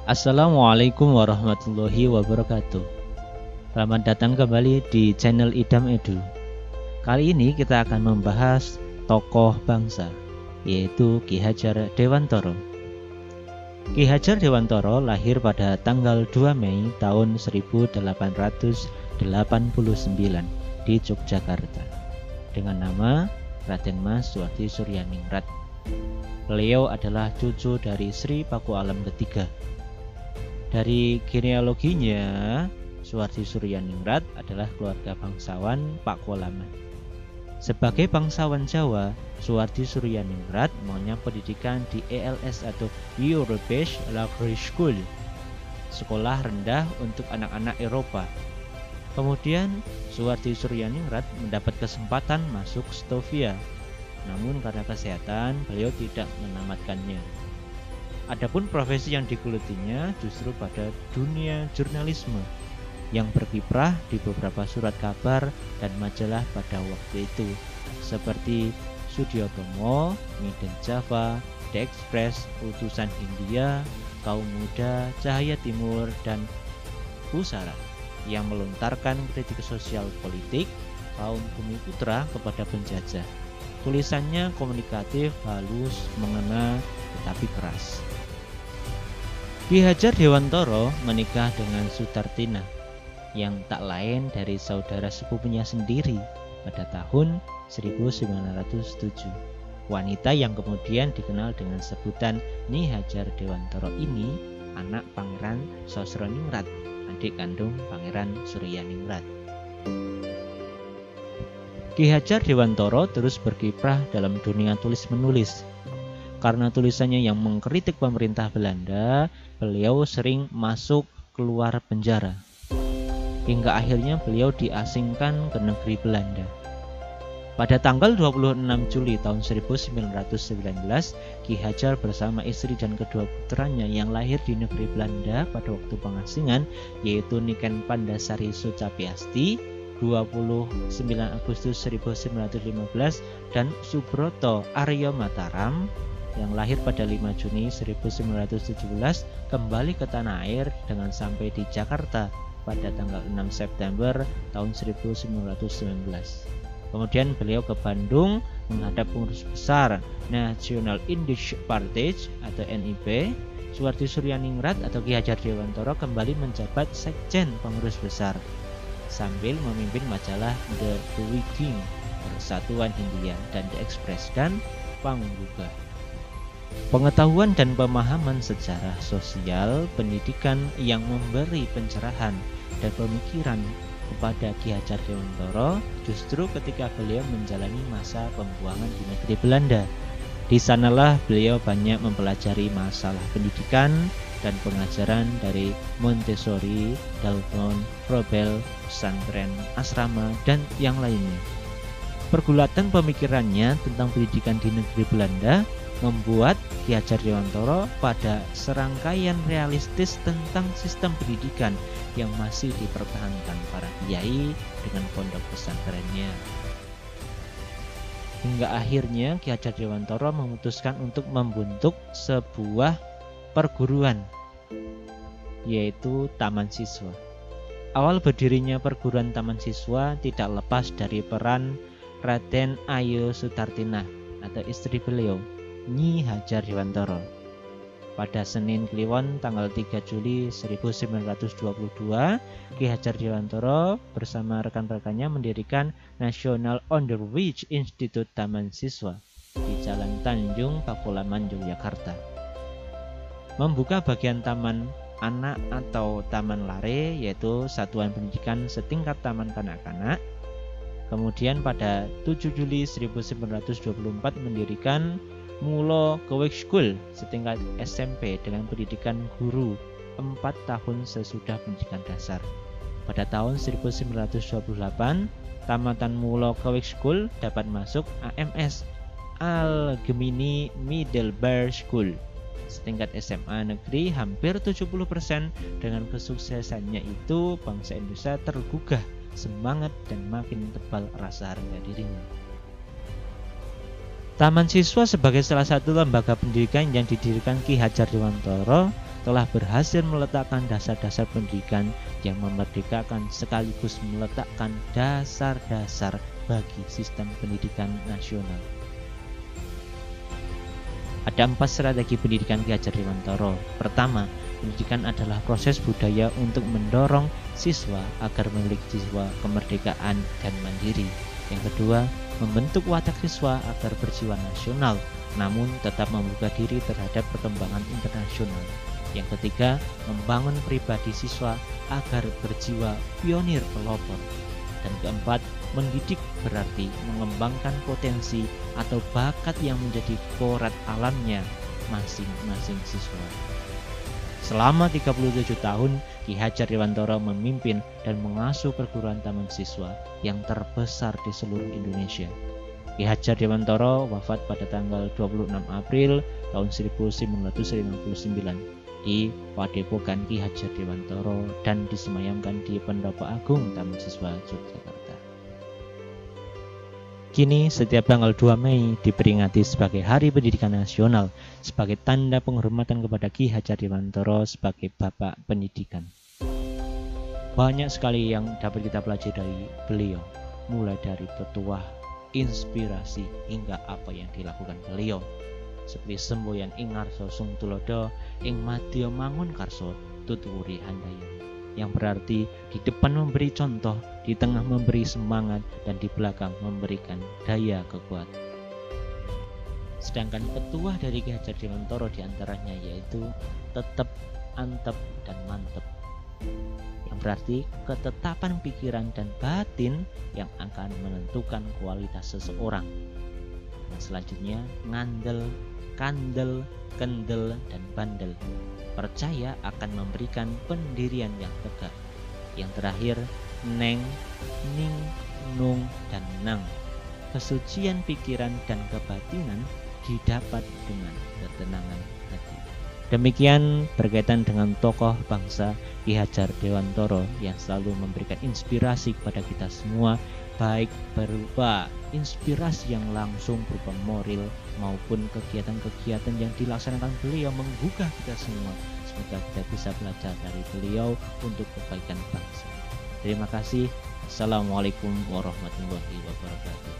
Assalamualaikum warahmatullahi wabarakatuh. Selamat datang kembali di channel Idam Edu. Kali ini kita akan membahas tokoh bangsa, yaitu Ki Hajar Dewantara. Ki Hajar Dewantara lahir pada tanggal 2 Mei tahun 1889 di Yogyakarta dengan nama Raden Mas Suwardi Suryaningrat. Beliau adalah cucu dari Sri Pakualam III. Dari genealoginya, Suwardi Suryaningrat adalah keluarga bangsawan Pakualaman. Sebagai bangsawan Jawa, Suwardi Suryaningrat mengenyam pendidikan di ELS atau Europees Lagere School, sekolah rendah untuk anak-anak Eropa. Kemudian Suwardi Suryaningrat mendapat kesempatan masuk Stovia, namun karena kesehatan beliau tidak menamatkannya. Adapun profesi yang digelutinya justru pada dunia jurnalisme yang berkiprah di beberapa surat kabar dan majalah pada waktu itu seperti Sudiotomo, Medan Java, The Express, Utusan Hindia, Kaum Muda, Cahaya Timur, dan Pusara yang melontarkan kritik sosial politik kaum Bumi Putra kepada penjajah. Tulisannya komunikatif, halus, mengena, tetapi keras. Ki Hajar Dewantara menikah dengan Sutartina yang tak lain dari saudara sepupunya sendiri pada tahun 1907. Wanita yang kemudian dikenal dengan sebutan Nyi Hajar Dewantara ini anak Pangeran Sosroningrat, adik kandung Pangeran Suryaningrat. Ki Hajar Dewantara terus berkiprah dalam dunia tulis-menulis. Karena tulisannya yang mengkritik pemerintah Belanda, beliau sering masuk keluar penjara. Hingga akhirnya beliau diasingkan ke negeri Belanda. Pada tanggal 26 Juli tahun 1919, Ki Hajar bersama istri dan kedua putranya yang lahir di negeri Belanda pada waktu pengasingan, yaitu Niken Pandasari Sucapiasti 29 Agustus 1915 dan Subroto Aryo Mataram yang lahir pada 5 Juni 1917 kembali ke tanah air dengan sampai di Jakarta pada tanggal 6 September tahun 1919. Kemudian beliau ke Bandung menghadap pengurus besar National Indische Partij atau NIP. Suwardi Suryaningrat atau Ki Hajar Dewantara kembali menjabat sekjen pengurus besar sambil memimpin majalah The Weekly, Persatuan Hindia, dan The Express dan Pangbuka. Pengetahuan dan pemahaman sejarah sosial pendidikan yang memberi pencerahan dan pemikiran kepada Ki Hajar Dewantara justru ketika beliau menjalani masa pembuangan di negeri Belanda. Di sanalah beliau banyak mempelajari masalah pendidikan dan pengajaran dari Montessori, Dalton, Froebel, pesantren, asrama, dan yang lainnya. Pergulatan pemikirannya tentang pendidikan di negeri Belanda membuat Ki Hajar Dewantara pada serangkaian realistis tentang sistem pendidikan yang masih dipertahankan para kiai dengan pondok pesantrennya. Hingga akhirnya Ki Hajar Dewantara memutuskan untuk membentuk sebuah perguruan, yaitu Taman Siswa. Awal berdirinya perguruan Taman Siswa tidak lepas dari peran Raden Ayu Sutartina atau istri beliau, Nyi Hajar Dewantara. Pada Senin Kliwon tanggal 3 Juli 1922, Ki Hajar Dewantara bersama rekan-rekannya mendirikan National Underwich Institute Taman Siswa di Jalan Tanjung Pakualaman, Yogyakarta. Membuka bagian taman anak atau taman lare, yaitu satuan pendidikan setingkat taman kanak-kanak. Kemudian pada 7 Juli 1924 mendirikan Mulo Kewek School setingkat SMP dengan pendidikan guru 4 tahun sesudah pendidikan dasar. Pada tahun 1928, tamatan Mulo Kewek School dapat masuk AMS Algemene Middelbare School setingkat SMA negeri hampir 70%. Dengan kesuksesannya itu, bangsa Indonesia tergugah semangat dan makin tebal rasa harga dirinya. Taman Siswa sebagai salah satu lembaga pendidikan yang didirikan Ki Hajar Dewantara telah berhasil meletakkan dasar-dasar pendidikan yang memerdekakan sekaligus meletakkan dasar-dasar bagi sistem pendidikan nasional. Ada 4 strategi pendidikan Ki Hajar Dewantara. Pertama, pendidikan adalah proses budaya untuk mendorong siswa agar memiliki jiwa kemerdekaan dan mandiri. Yang kedua, membentuk watak siswa agar berjiwa nasional, namun tetap membuka diri terhadap perkembangan internasional. Yang ketiga, membangun pribadi siswa agar berjiwa pionir pelopor. Dan keempat, mendidik berarti mengembangkan potensi atau bakat yang menjadi korat alamnya masing-masing siswa. Selama 37 tahun, Ki Hajar Dewantara memimpin dan mengasuh perguruan taman siswa yang terbesar di seluruh Indonesia. Ki Hajar Dewantara wafat pada tanggal 26 April tahun 1959 di Padepokan Ki Hajar Dewantara dan disemayamkan di Pendopo Agung Taman Siswa Yogyakarta. Kini setiap tanggal 2 Mei diperingati sebagai Hari Pendidikan Nasional sebagai tanda penghormatan kepada Ki Hajar Dewantara sebagai Bapak Pendidikan. Banyak sekali yang dapat kita pelajari dari beliau, mulai dari petuah, inspirasi hingga apa yang dilakukan beliau. Seperti semboyan ing ngarsa sung tulodo ing madya mangun karso tuturi handaya, yang berarti di depan memberi contoh, di tengah memberi semangat, dan di belakang memberikan daya kekuatan. Sedangkan petuah dari Ki Hajar Dewantara diantaranya yaitu tetep, antep, dan mantep, yang berarti ketetapan pikiran dan batin yang akan menentukan kualitas seseorang. Dan selanjutnya ngandel, kandel, kendel, dan bandel. Percaya akan memberikan pendirian yang tegak. Yang terakhir, neng, ning, nung, dan nang. Kesucian pikiran dan kebatinan didapat dengan ketenangan hati. Demikian berkaitan dengan tokoh bangsa Ki Hajar Dewantara yang selalu memberikan inspirasi kepada kita semua, baik berupa inspirasi yang langsung berupa moral maupun kegiatan-kegiatan yang dilaksanakan beliau menggugah kita semua. Semoga kita bisa belajar dari beliau untuk kebaikan bangsa. Terima kasih. Assalamualaikum warahmatullahi wabarakatuh.